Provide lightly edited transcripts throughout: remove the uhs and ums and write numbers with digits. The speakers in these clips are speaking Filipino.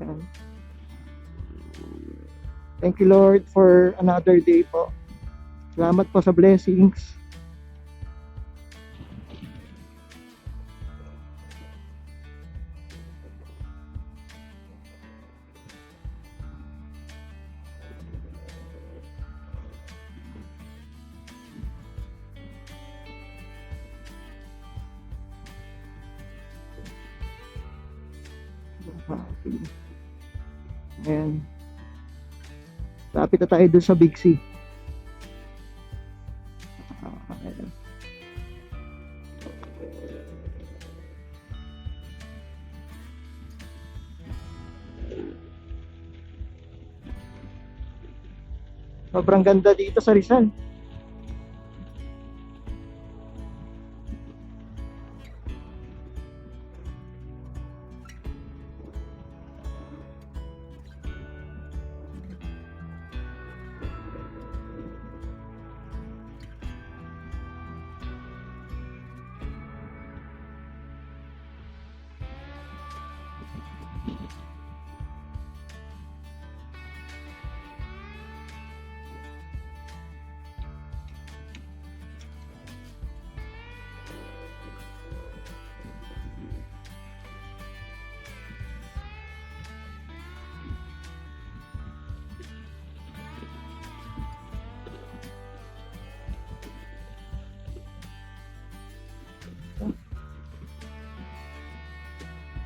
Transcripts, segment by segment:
Yan. Thank you Lord for another day po. Salamat po sa blessings. Ayan. Lapit na tayo dun sa Big C. Ayan. Sobrang ganda dito sa Rizal.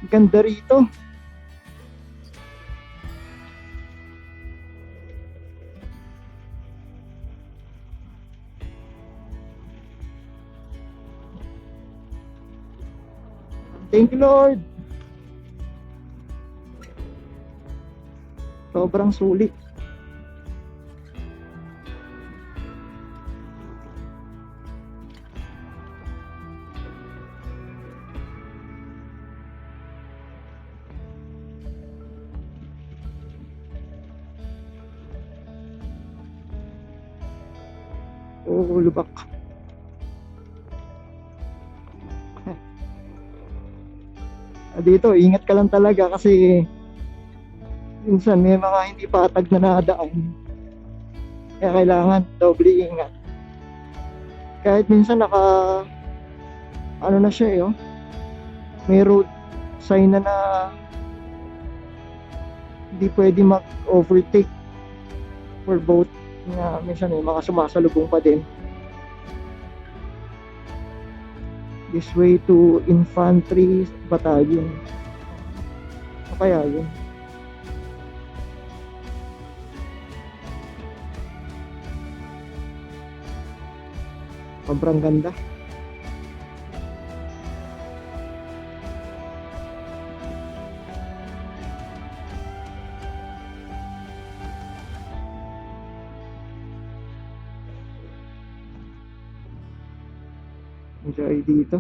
Ganda rito. Thank you Lord. Sobrang sulit. Oh, lubak. Dito, ingat ka lang talaga kasi minsan may mga hindi patag na nadaan. Kaya kailangan doble ingat. Kahit minsan ano na siya oh. May road sign na hindi pwede mag-overtake for boat na minsan may mga sumasalubong pa din. This way to infantry battalion. O kaya yun. Sobrang ganda. Enjoy dito.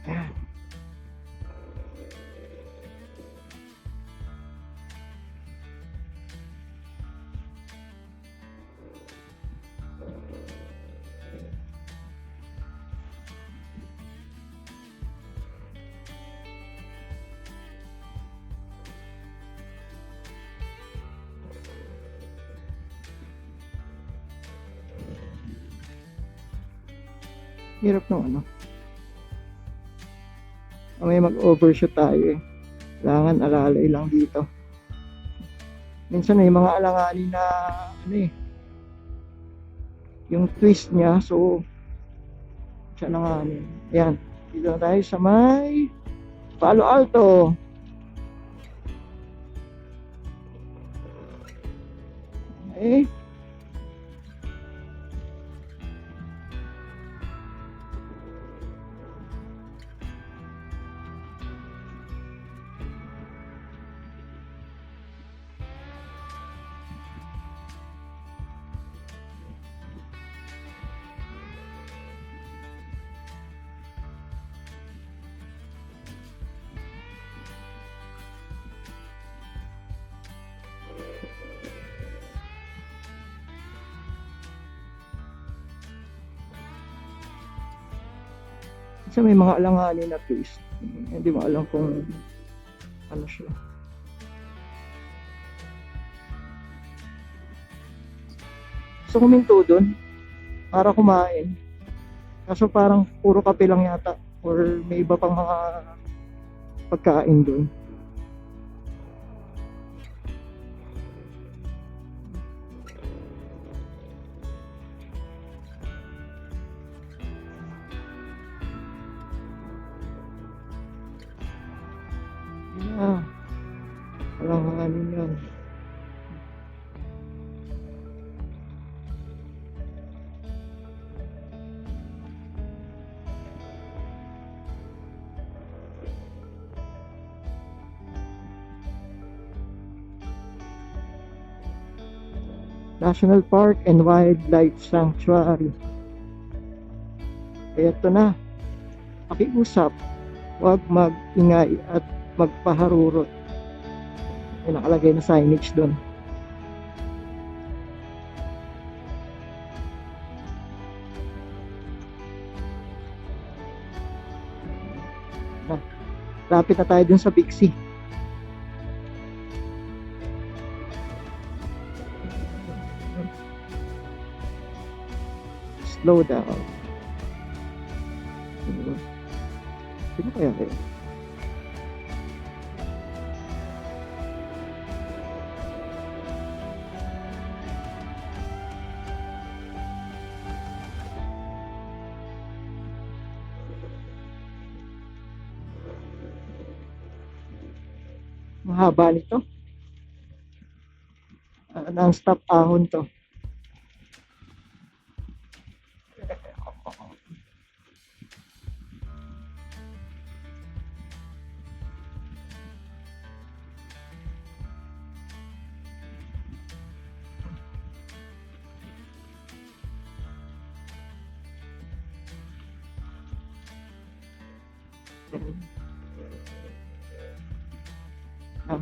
Ayan. Hirap ng ano. May mag-overshoot tayo eh. Kailangan alalay lang dito. Minsan may mga alanganin na ano eh. Yung twist niya, so siya alanganin. Ayan. Dito na tayo sa may Palo Alto. Okay. Kasi may mga alanganin na twist. Hindi mo alam kung ano siya. So kuminto dun para kumain. Kaso parang puro kape lang yata or may iba pang mga pagkain dun. Yeah. Alanganin yan. National Park and Wildlife Sanctuary. Kaya ito na. Pakiusap, huwag mag-ingay at magpaharurot. May nakalagay na signage doon. Lapit na tayo dun sa Big C. Slow down. Sino kaya kayo? Mahaba nito. Non-stop ahon to.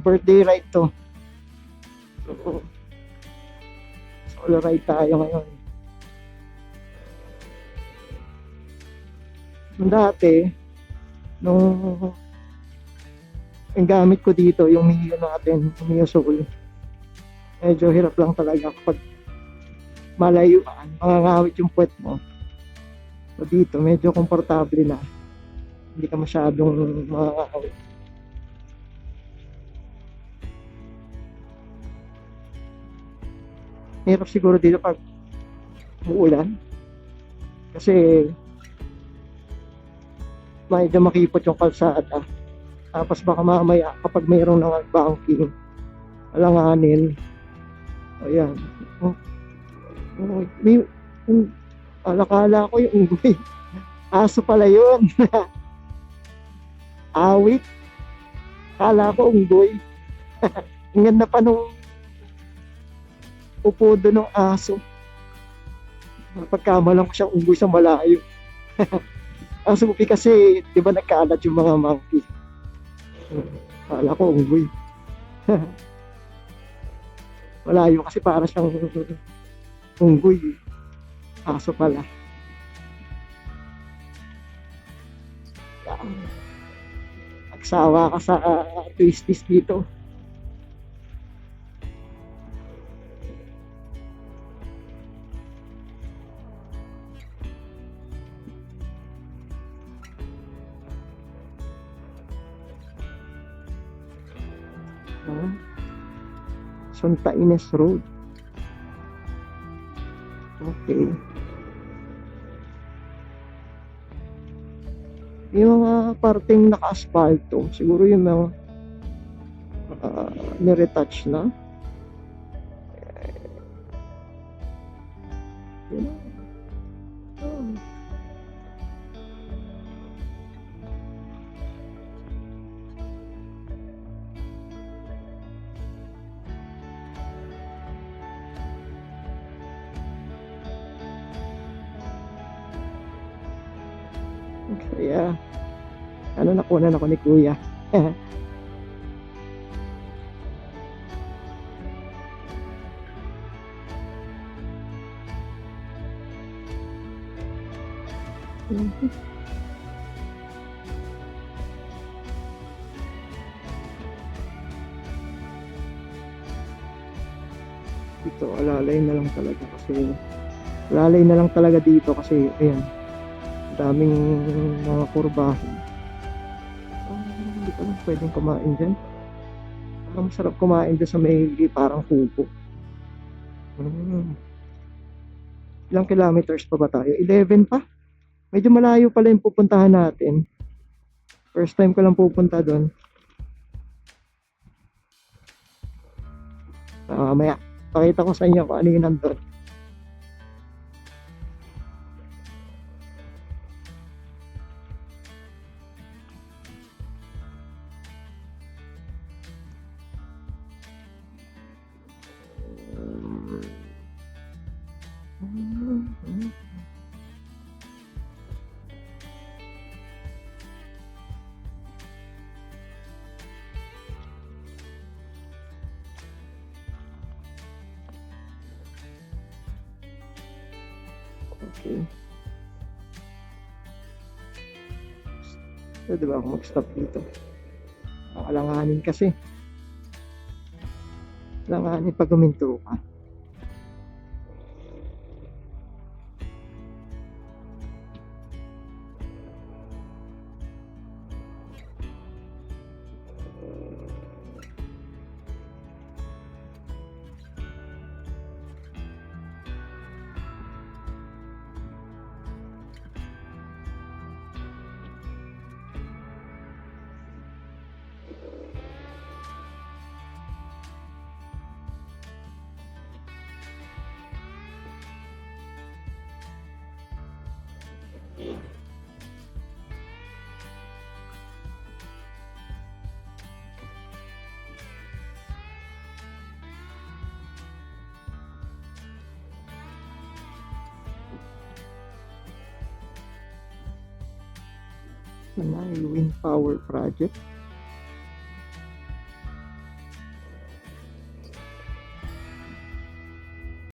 Birthday ride to. Solo ride tayo ngayon. Dati, nung ang gamit ko dito, yung Mio natin, yung Mio Soul, medyo hirap lang talaga kapag malayuan, mangangawit yung puwet mo. So dito, medyo komportable na. Hindi ka masyadong mangangawit. Hirap siguro dito pag uulan. Kasi medyo makipot yung kalsada. Tapos baka mamaya kapag mayroong nag-banking, alanganin. Ayan. May alakala ko yung unggoy. Aso pala yun. Awit. Kala ko unggoy. Ang ganda pa nung upo doon ng aso. Pagkamalang ko siyang unggoy sa malayo. Ang supi kasi, di ba nagkaalat yung mga monkey? Kala ko unggoy. Malayo kasi para siyang unggoy. Aso pala. Nagsawa ka sa twisties dito. Santa Ines Road. Okay. Yung mga parteng naka-asfalto, siguro yung mga niretouch na. Kaya ano, nakunan ako ni kuya. Ito, alalay na lang talaga kasi alalay na lang talaga dito kasi ayan, daming mga kurbahan. Hindi ko lang pwedeng kumain dyan. Ang masarap kumain dyan sa may parang kubo. Ilang kilometers pa ba tayo? 11 pa? Medyo malayo pala yung pupuntahan natin. First time ko lang pupunta doon. Mamaya, pakita ko sa inyo kung ano yung nandun. Okay. Pwede ba ako mag-stop dito? Alanganin kasi. Alanganin pag guminto ka. Sanay Wind Power Project.